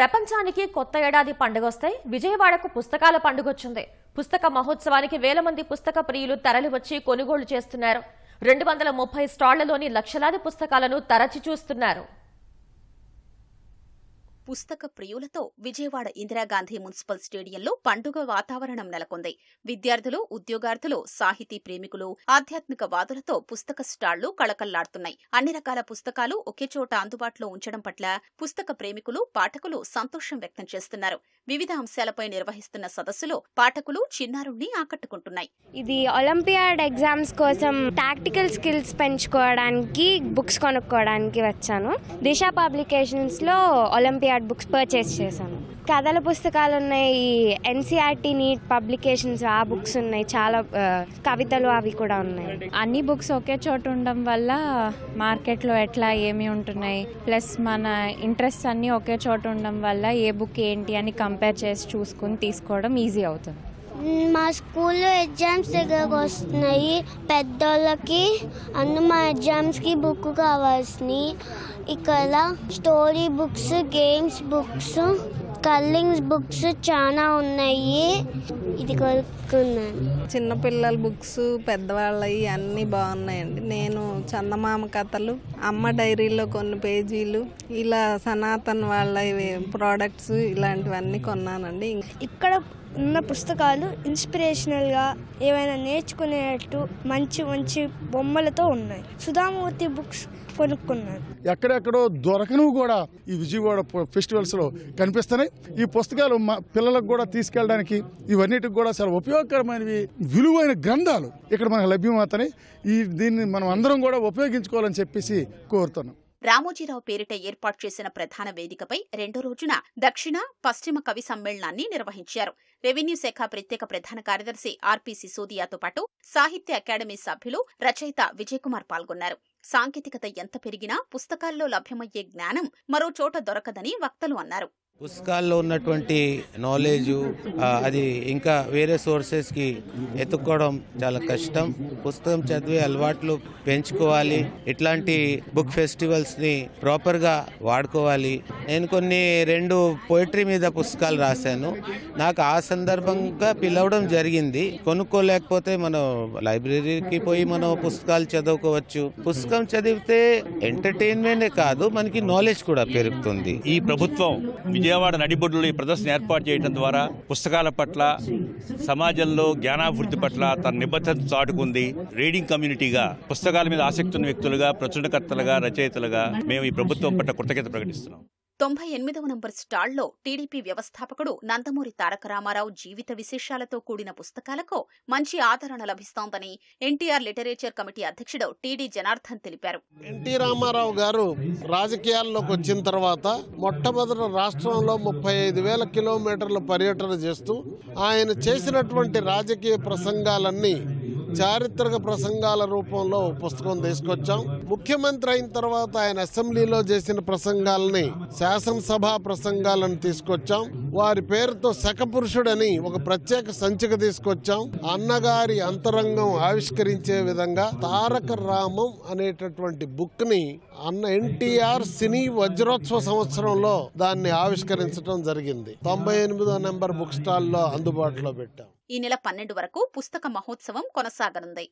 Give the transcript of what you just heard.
ప్రపంచానికి కొత్త ఏడాది పండుగొస్తే విజయవాడకు పుస్తకాల పండుగొచ్చింది. పుస్తక మహోత్సవానికి వేల మంది పుస్తక ప్రియులు తరలివచ్చి కొనుగోలు చేస్తున్నారు. 230 స్టాళ్లలోని లక్షలాది పుస్తకాలను తరచి చూస్తున్నారు. పుస్తక ప్రియులతో విజయవాడ ఇందిరాగాంధీ మున్సిపల్ స్టేడియంలో పండుగ వాతావరణం నెలకొంది. విద్యార్థులు, ఉద్యోగార్థులు, సాహితీ ప్రేమికులు, ఆధ్యాత్మిక వాదులతో పుస్తక స్టాళ్లు కళకళ్లాడుతున్నాయి. అన్ని రకాల పుస్తకాలు ఒకే చోట అందుబాటులో ఉంచడం పట్ల పుస్తక ప్రేమికులు, పాఠకులు సంతోషం వ్యక్తం చేస్తున్నారు. వివిధ అంశాలపై నిర్వహిస్తున్న సదస్సులో పాఠకులు, చిన్నారుల్ని ఆకట్టుకుంటున్నాయి. ఇది ఒలింపియాడ్ ఎగ్జామ్స్ కోసం టాక్టికల్ స్కిల్స్ పెంచుకోవడానికి బుక్స్ కొనుక్కోవడానికి వచ్చాను. దిశ పబ్లికేషన్స్ లో ఒలింపియాడ్ బుక్స్ పర్చేస్ చేశాను. కథల పుస్తకాలు ఉన్నాయి, ఎన్సీఆర్టీ నీట్ పబ్లికేషన్స్ ఆ బుక్స్ ఉన్నాయి, చాలా కవితలు అవి కూడా ఉన్నాయి. అన్ని బుక్స్ ఒకే చోట ఉండడం వల్ల మార్కెట్లో ఎట్లా ఏమి ఉంటున్నాయి, ప్లస్ మన ఇంట్రెస్ట్ అన్నీ ఒకే చోట ఉండడం వల్ల ఏ బుక్ ఏంటి అని కంపేర్ చేసి చూసుకుని తీసుకోవడం ఈజీ అవుతుంది. మా స్కూల్లో ఎగ్జామ్స్ దగ్గరకు వస్తున్నాయి. పెద్దోళ్ళకి మా ఎగ్జామ్స్కి బుక్ కావాల్సినవి. ఇక్కడ story books, games books, colourings books చాలా ఉన్నాయి. ఇది కొనుక్కున్నాను. చిన్నపిల్లల బుక్స్, పెద్దవాళ్ళవి అన్నీ బాగున్నాయండి. నేను చందమామ కథలు, అమ్మ డైరీలో కొన్ని పేజీలు, ఇలా సనాతన్ వాళ్ళ ప్రోడక్ట్స్ ఇలాంటివన్నీ కొన్నానండి. ఇక్కడ ఉన్న పుస్తకాలు ఇన్స్పిరేషనల్గా ఏమైనా నేర్చుకునేటట్టు మంచి మంచి బొమ్మలతో ఉన్నాయి. సుధామూర్తి బుక్స్ కొనుక్కున్నాను. ఎక్కడెక్కడో దొరకనివి కూడా ఈ విజయవాడ ఫెస్టివల్స్ లో కనిపిస్తున్నాయి. ఈ పుస్తకాలు పిల్లలకు కూడా తీసుకెళ్ళడానికి ఇవన్నిటికి కూడా చాలా ఉపయోగకరమైనవి, విలువైన గ్రంథాలు ఇక్కడ మనకు లభ్యమవుతాయి. దీన్ని మనం అందరం కూడా ఉపయోగించుకోవాలని చెప్పేసి కోరుతున్నాం. రామోజీరావు పేరిట ఏర్పాటు చేసిన ప్రధాన వేదికపై రెండో రోజున దక్షిణ, పశ్చిమ కవి సమ్మేళనాన్ని నిర్వహించారు. రెవెన్యూ శాఖ ప్రత్యేక ప్రధాన కార్యదర్శి ఆర్పి సిసోదియాతో పాటు సాహిత్య అకాడమీ సభ్యులు, రచయిత విజయకుమార్ పాల్గొన్నారు. సాంకేతికత ఎంత పెరిగినా పుస్తకాల్లో లభ్యమయ్యే జ్ఞానం మరో చోట దొరకదని వక్తలు అన్నారు. పుస్తకాల్లో ఉన్నటువంటి నాలెడ్జ్ అది ఇంకా వేరే సోర్సెస్కి ఎత్తుక్కోవడం చాలా కష్టం. పుస్తకం చదివే అలవాట్లు పెంచుకోవాలి. ఇట్లాంటి బుక్ ఫెస్టివల్స్ని ప్రాపర్గా వాడుకోవాలి. నేను కొన్ని 2 పోయిటరీ మీద పుస్తకాలు రాశాను. నాకు ఆ సందర్భంగా పిలవడం జరిగింది. కొనుక్కోలేకపోతే మనం లైబ్రరీకి పోయి మనం పుస్తకాలు చదువుకోవచ్చు. పుస్తకం చదివితే ఎంటర్టైన్మెంటే కాదు, మనకి నాలెడ్జ్ కూడా పెరుగుతుంది. ఈ ప్రభుత్వం విజయవాడ నడిబొడ్డులో ఈ ప్రదర్శన ఏర్పాటు చేయడం ద్వారా పుస్తకాల పట్ల, సమాజంలో జ్ఞానాభివృద్ధి పట్ల తన నిబద్ధత చాటుకుంది. రీడింగ్ కమ్యూనిటీగా, పుస్తకాల మీద ఆసక్తి ఉన్న వ్యక్తులుగా, ప్రచురణకర్తలుగా, రచయితలుగా మేము ఈ ప్రభుత్వం పట్ల కృతజ్ఞత ప్రకటిస్తున్నాం. 98వ నంబర్ స్టాళ్లో టీడీపీ వ్యవస్థాపకుడు నందమూరి తారక రామారావు జీవిత విశేషాలతో కూడిన పుస్తకాలకు మంచి ఆదరణ లభిస్తోందని ఎన్టీఆర్ లిటరేచర్ కమిటీ అధ్యక్షుడు టీడీ జనార్దన్ తెలిపారు. ఎన్టీ రామారావు గారు రాజకీయాల్లోకి వచ్చిన తర్వాత మొట్టమొదటి రాష్ట్రంలో 35,000 కిలోమీటర్ల పర్యటన చేస్తూ ఆయన చేసినటువంటి రాజకీయ ప్రసంగాలన్నీ చారిత్రక ప్రసంగాల రూపంలో పుస్తకం తీసుకొచ్చాం. ముఖ్యమంత్రి అయిన తర్వాత ఆయన అసెంబ్లీలో చేసిన ప్రసంగాలని, శాసనసభ ప్రసంగాలను తీసుకొచ్చాం. వారి పేరుతో శకపురుషుడని ఒక ప్రత్యేక సంచిక తీసుకొచ్చాం. అన్నగారి అంతరంగం ఆవిష్కరించే విధంగా తారక రామం అనేటటువంటి బుక్ ని ఎన్టీఆర్ సినీ వజ్రోత్సవ సంవత్సరంలో దాన్ని ఆవిష్కరించడం జరిగింది. 98వ నెంబర్ బుక్ స్టాల్ లో అందుబాటులో పెట్టాం. ఈ నెల 12 వరకు పుస్తక మహోత్సవం కొనసాగనుంది.